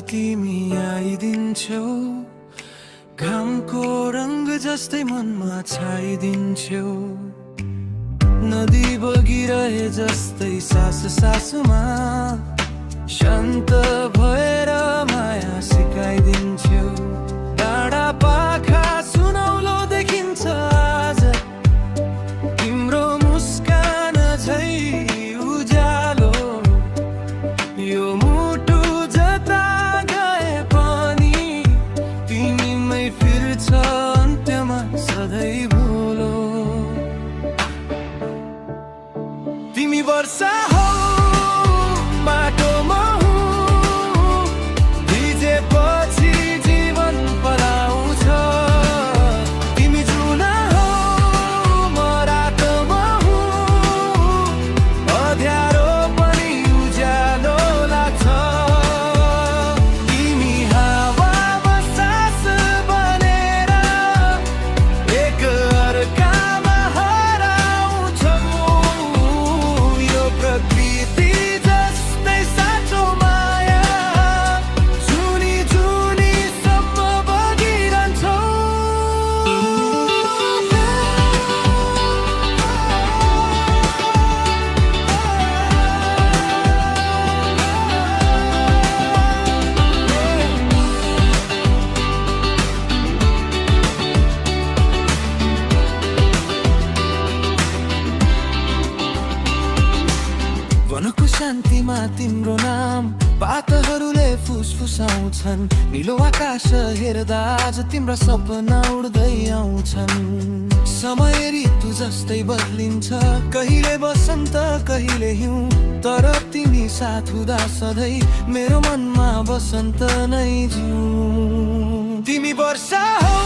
तिमी आइदिन्छौ, घामको रंग जस्तै मनमा छाइदिन्छौ। नदी बगिरहे जस्तै सास सासमा शान्त भएर माया सिकाइदिन्छौ। टाढा पाखा सुनौलो देखिन्छ आज तिम्रो मुस्कान झै उज्यालो। यो मुटु जता गए पनि तिमीमै फिर्छ अन्त्यमा सधैँ भुलो। तिमी वर्षा हो माटोमा हुँ, भिजेपछि जीवन पलाउँछ। तिमी जुना हो म रातमा हुँ, अँध्यारो पनि उज्यालो लाग्छ। तिमी हावामा सास बनेर एक अर्कामा हराउँछौ। यो प्रकृति जस्तै साँचो माया जुनी जुनीसम्म बगिरहन्छौ। वनको शान्तिमा तिम्रो नाम पातहरूले फुसफुसाउँछन्। निलो आकाश हेर्दा आज तिम्रा सपना उड्दै आउँछन्। समय ऋतु जस्तै बदलिन्छ, कहिले बसन्त कहिले हिउँ, तर तिमी साथ हुँदा सधैँ मेरो मनमा बसन्त नै जिउ। तिमी वर्षा हो